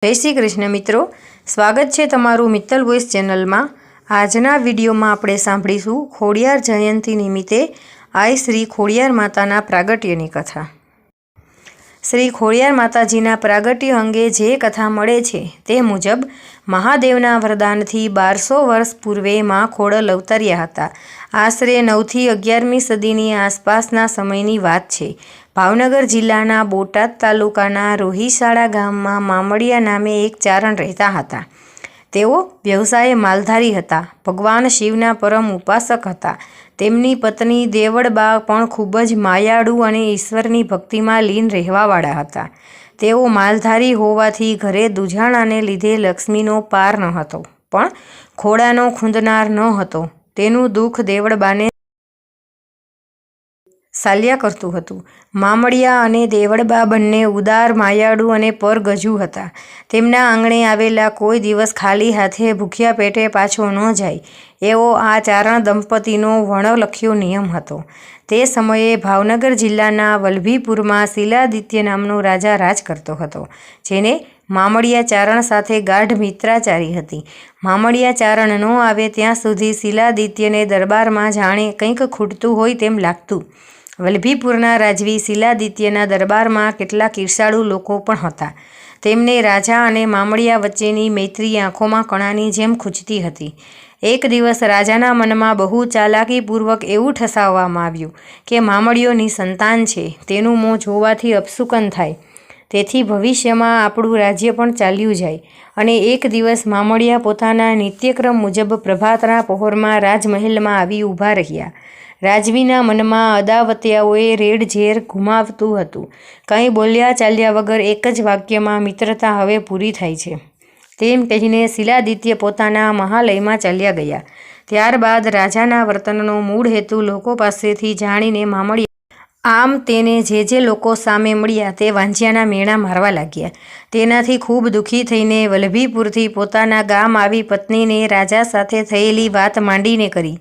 जय श्री कृष्ण मित्रों, स्वागत है तमारू मित्तल वॉइस चेनल में। आजना विडियो में आपणे सांभळीशुं खोडियार जयंती निमित्ते आई श्री खोडियार माताना प्रागट्यनी कथा। श्री खोडियार माताजीना प्रागट्य अंगे जे कथा मळे छे ते मुजब महादेवना वरदानथी 1200 वर्ष पूर्वे मां खोडल अवतर्या हता। आश्रे 9 થી 11મી सदीनी आसपासना समयनी वात छे। भावनगर जिल्लाना बोटाद तालुकाना रोहिशाळा गाममां मामडिया नामे एक चारण रहता हता। तेओ व्यवसाये मालधारी हता। भगवान शिवना परम उपासक हता। તેમની પત્ની દેવળબા પણ ખૂબ જ માયાળુ અને ઈશ્વરની ભક્તિમાં લીન રહેવાવાળા હતા। તેઓ માલધારી હોવાથી ઘરે દુજાણાને લીધે લક્ષ્મીનો પાર ન હતો, પણ ખોડાનો ખૂંદનાર ન હતો તેનું દુઃખ દેવળબાને ચાલ્યા કરતું હતું। મામડિયા અને દેવળબા બંને ઉદાર, માયાળુ અને પરગજુ હતા। તેમના આંગણે આવેલા કોઈ દિવસ ખાલી હાથે ભૂખ્યા પેટે પાછો ન જાય એવો આ ચારણ દંપતીનો વણલખ્યો નિયમ હતો। તે સમયે ભાવનગર જિલ્લાના વલ્લભીપુરમાં શિલાદિત્ય નામનો રાજા રાજ કરતો હતો, જેને મામડિયા ચારણ સાથે ગાઢ મિત્રાચારી હતી। મામડિયા ચારણ ન આવે ત્યાં સુધી શિલાદિત્યને દરબારમાં જાણે કંઈક ખૂટતું હોય તેમ લાગતું। વલ્લભીપુરના રાજવી શિલાદિત્યના દરબારમાં કેટલાક ઈર્ષાળુ લોકો પણ હતા। તેમને રાજા અને મામડિયા વચ્ચેની મૈત્રી આંખોમાં કણાની જેમ ખૂંચતી હતી। એક દિવસ રાજાના મનમાં બહુ ચાલાકીપૂર્વક એવું ઠસાવવામાં આવ્યું કે મામડિયો નિસંતાન છે, તેનું મોં જોવાથી અપશુકન થાય, તેથી ભવિષ્યમાં આપણું રાજ્ય પણ ચાલ્યું જાય। અને એક દિવસ મામડિયા પોતાના નિત્યક્રમ મુજબ પ્રભાતના પહોરમાં રાજમહેલમાં આવી ઊભા રહ્યા। રાજવીના મનમાં અદાવતિયાઓએ રેડઝેર ઘુમાવતું હતું। કંઈ બોલ્યા ચાલ્યા વગર એક જ વાક્યમાં મિત્રતા હવે પૂરી થાય છે તેમ કહીને શિલાદિત્ય પોતાના મહાલયમાં ચાલ્યા ગયા। ત્યારબાદ રાજાના વર્તનનો મૂળ હેતુ લોકો પાસેથી જાણીને મામડિયા આમ તેને જે લોકો સામે મળ્યા તે વાંઝિયાના મેણા મારવા લાગ્યા। તેનાથી ખૂબ દુઃખી થઈને વલ્લભીપુરથી પોતાના ગામ આવી પત્નીને રાજા સાથે થયેલી વાત માંડીને કરી।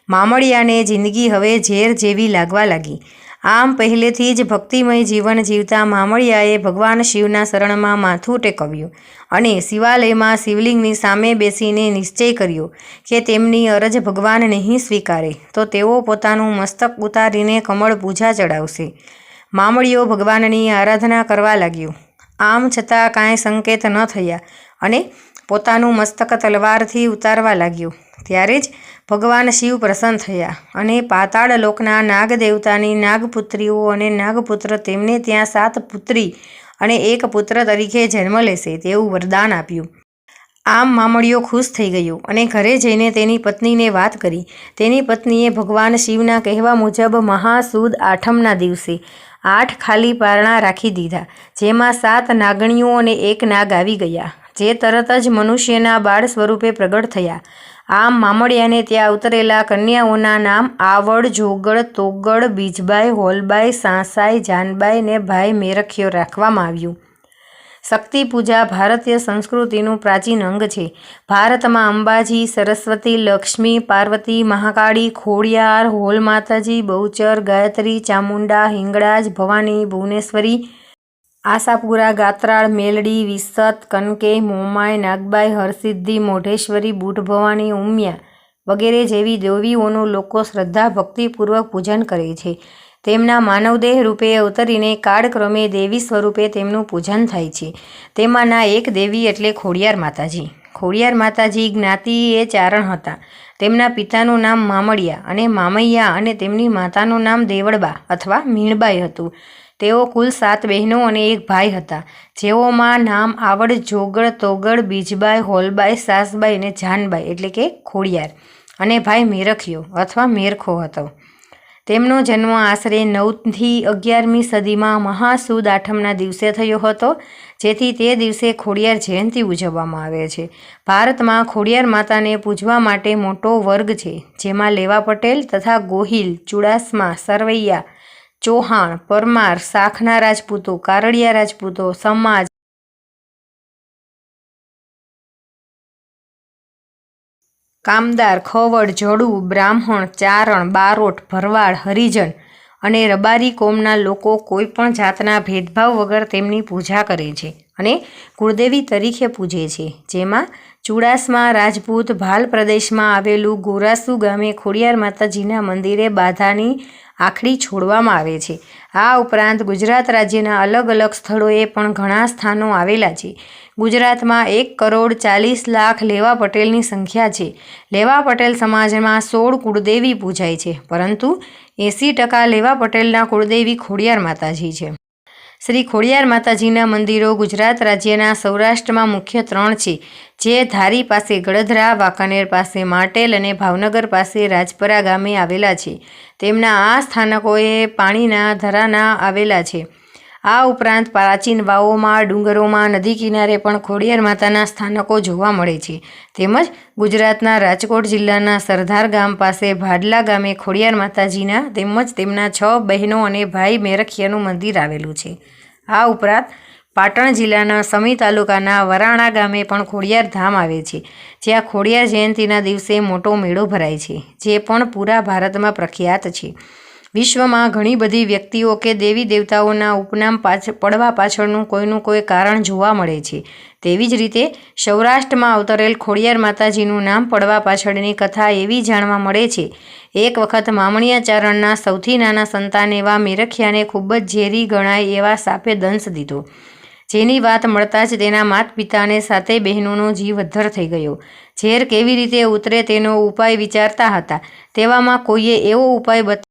મામડિયાને જિંદગી હવે ઝેર જેવી લાગવા લાગી। આમ પહેલેથી જ ભક્તિમય જીવન જીવતા મામડિયાએ ભગવાન શિવના શરણમાં માથું ટેકવ્યું અને શિવાલયમાં શિવલિંગની સામે બેસીને નિશ્ચય કર્યો કે તેમની અરજ ભગવાન નહીં સ્વીકારે તો તેઓ પોતાનું મસ્તક ઉતારીને કમળ પૂજા ચડાવશે। મામડિયો ભગવાનની આરાધના કરવા લાગ્યો। આમ છતાં કાંઈ સંકેત ન થયા અને પોતાનું મસ્તક તલવારથી ઉતારવા લાગ્યો। ત્યારે જ ભગવાન શિવ પ્રસન્ન થયા અને પાતાળ લોકના નાગદેવતાની નાગપુત્રીઓ અને નાગપુત્ર તેમને ત્યાં 7 પુત્રી અને 1 પુત્ર તરીકે જન્મ લેશે તેવું વરદાન આપ્યું। આમ મામડિયો ખુશ થઈ ગયો અને ઘરે જઈને તેની પત્નીને વાત કરી। તેની પત્નીએ ભગવાન શિવના કહેવા મુજબ મહાસુદ આઠમના દિવસે 8 ખાલી પારણા રાખી દીધા, જેમાં 7 નાગણીઓ અને 1 નાગ આવી ગયા, જે તરત જ મનુષ્યના બાળ સ્વરૂપે પ્રગટ થયા। આમ મામડિયાને ત્યાં ઉતરેલા કન્યાઓના નામ આવડ, જોગળ, તોગળ, બીજબાઈ, હોલબાઈ, સાંસાઈ, જાનબાઈ ને ભાઈ મેરખ્યો રાખવામાં આવ્યું। શક્તિ પૂજા ભારતીય સંસ્કૃતિનું પ્રાચીન અંગ છે। ભારતમાં અંબાજી, સરસ્વતી, લક્ષ્મી, પાર્વતી, મહાકાળી, ખોડિયાર, હોલ માતાજી, બહુચર, ગાયત્રી, ચામુંડા, હિંગળાજ, ભવાની, ભુવનેશ્વરી, આશાપુરા, ગાત્રાળ, મેલડી, વિસત, કનકેય, મોમાય, નાગબાઈ, હરસિદ્ધિ, મોઢેશ્વરી, બુઢ ભવાની, ઉમિયા વગેરે જેવી દેવીઓનું લોકો શ્રદ્ધા ભક્તિપૂર્વક પૂજન કરે છે। તેમના માનવદેહ રૂપે અવતરીને કાળક્રમે દેવી સ્વરૂપે તેમનું પૂજન થાય છે। તેમાંના એક દેવી એટલે ખોડિયાર માતાજી। ખોડિયાર માતાજી જ્ઞાતિએ ચારણ હતા। તેમના પિતાનું નામ મામડિયા અને મામૈયા અને તેમની માતાનું નામ દેવળબા અથવા મીણબાઈ હતું। તેઓ કુલ 7 બહેનો અને 1 ભાઈ હતા, જેઓમાં નામ આવડ, જોગળ, તોગળ, બીજબાઈ, હોલબાઈ, સાસબાઈ અને જાનબાઈ એટલે કે ખોડિયાર અને ભાઈ મેરખ્યો અથવા મેરખો હતો। તેમનો જન્મ આશરે 9 થી 11મી સદીમાં મહાસુદ આઠમના દિવસે થયો હતો, જેથી તે દિવસે ખોડિયાર જયંતિ ઉજવવામાં આવે છે। ભારતમાં ખોડિયાર માતાને પૂજવા માટે મોટો વર્ગ છે, જેમાં લેવા પટેલ તથા ગોહિલ, ચુડાસમા, સરવૈયા, ચૌહાણ, પરમાર, શાખના રાજપૂતો, કારડિયા રાજપૂતો, સમાજ, કામદાર, ખવડ, જડુ, બ્રાહ્મણ, ચારણ, બારોટ, ભરવાડ, હરિજન અને રબારી કોમના લોકો કોઈ પણ જાતના ભેદભાવ વગર તેમની પૂજા કરે છે અને કુળદેવી તરીકે પૂજે છે, જેમાં ચુડાસમા રાજપૂત ભાલ પ્રદેશમાં આવેલું ગોરાસુ ગામે ખોડિયાર માતાજીના મંદિરે બાધાની આખડી છોડવામાં આવે છે. આ ઉપરાંત ગુજરાત રાજ્યના અલગ અલગ સ્થળોએ પણ ઘણા સ્થાનો આવેલા છે. ગુજરાતમાં 1,40,00,000 લેવા પટેલની સંખ્યા છે. લેવા પટેલ સમાજમાં 16 કુળદેવી પૂજાય છે, પરંતુ 80% લેવા પટેલના કુળદેવી ખોડિયાર માતાજી છે. શ્રી ખોડિયાર માતાજીના મંદિરો ગુજરાત રાજ્યના સૌરાષ્ટ્રમાં મુખ્ય 3 છે, જે ધારી પાસે ગળધરા, વાંકાનેર પાસે માટેલ અને ભાવનગર પાસે રાજપરા ગામે આવેલા છે. તેમના આ સ્થાનકોએ પાણીના ધરાના આવેલા છે. આ ઉપરાંત પ્રાચીન વાવોમાં, ડુંગરોમાં, નદી કિનારે પણ ખોડિયાર માતાના સ્થાનકો જોવા મળે છે. તેમજ ગુજરાતના રાજકોટ જિલ્લાના સરદાર ગામ પાસે ભાડલા ગામે ખોડિયાર માતાજીના તેમજ તેમના 6 બહેનો અને ભાઈ મેરખિયાનું મંદિર આવેલું છે. આ ઉપરાંત પાટણ જિલ્લાના સમી તાલુકાના વરાણા ગામે પણ ખોડિયાર ધામ આવે છે, જ્યાં ખોડિયાર જયંતિના દિવસે મોટો મેળો ભરાય છે, જે પણ પૂરા ભારતમાં પ્રખ્યાત છે. વિશ્વમાં ઘણી બધી વ્યક્તિઓ કે દેવી દેવતાઓના ઉપનામ પડવા પાછળનું કોઈનું કોઈ કારણ જોવા મળે છે. તેવી જ રીતે સૌરાષ્ટ્રમાં અવતરેલ ખોડિયાર માતાજીનું નામ પડવા પાછળની કથા એવી જાણવા મળે છે. એક વખત મામણિયા ચારણના સૌથી નાના સંતાન એવા મેરખિયાને ખૂબ જ ઝેરી ગણાય એવા સાપે દંશ દીધો, જેની વાત મળતા જ તેના માતા પિતાને 7 બહેનોનો જીવ અદ્ધર થઈ ગયો. ઝેર કેવી રીતે ઉતરે તેનો ઉપાય વિચારતા હતા, તેવામાં કોઈએ એવો ઉપાય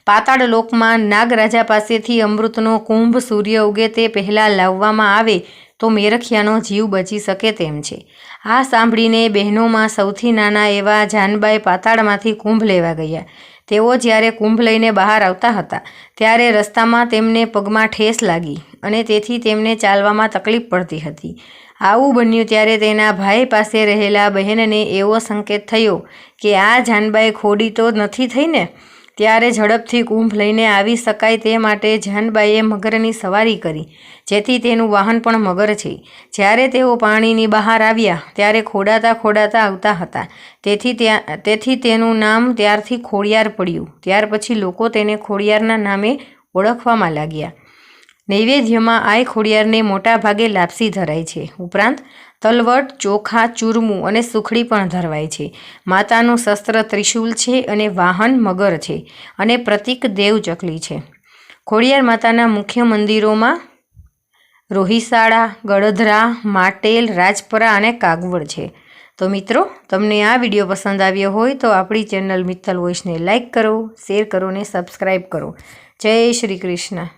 પાતાળ લોકમાં નાગરાજા પાસેથી અમૃતનો કુંભ સૂર્ય ઉગે તે પહેલાં લાવવામાં આવે તો મેરખિયાનો જીવ બચી શકે તેમ છે. આ સાંભળીને બહેનોમાં સૌથી નાના એવા જાનબાઈ પાતાળમાંથી કુંભ લેવા ગયા. તેઓ જ્યારે કુંભ લઈને બહાર આવતા હતા, ત્યારે રસ્તામાં તેમને પગમાં ઠેસ લાગી અને તેથી તેમને ચાલવામાં તકલીફ પડતી હતી. આવું બન્યું ત્યારે તેના ભાઈ પાસે રહેલા બહેનને એવો સંકેત થયો કે આ જાનબાઈ ખોડી તો નથી થઈ ને. ત્યારે ઝડપથી કુંભ લઈને આવી શકાય તે માટે જાનબાઈએ મગરની સવારી કરી, જેથી તેનું વાહન પણ મગર છે. જ્યારે તેઓ પાણીની બહાર આવ્યા ત્યારે ખોડાતા ખોડાતા આવતા હતા, તેથી તેનું નામ ત્યારથી ખોડિયાર પડ્યું. ત્યાર પછી લોકો તેને ખોડિયારના નામે ઓળખવામાં લાગ્યા. નૈવેદ્યમાં આઈ ખોડિયારને મોટા ભાગે લાપસી ધરાય છે. ઉપરાંત તલવટ, ચોખા, ચૂરમું અને સુખડી પણ ધરવાય છે. માતાનું શસ્ત્ર ત્રિશૂલ છે અને વાહન મગર છે અને પ્રતીક દેવ ચકલી છે. ખોડિયાર માતાના મુખ્ય મંદિરોમાં રોહિસાળા, ગળધરા, માટેલ, રાજપરા અને કાગવડ છે. તો મિત્રો, તમને આ વિડીયો પસંદ આવ્યો હોય તો આપણી ચેનલ મિત્તલ વોઇસને લાઇક કરો, શેર કરો અને સબસ્ક્રાઈબ કરો. જય શ્રી કૃષ્ણ.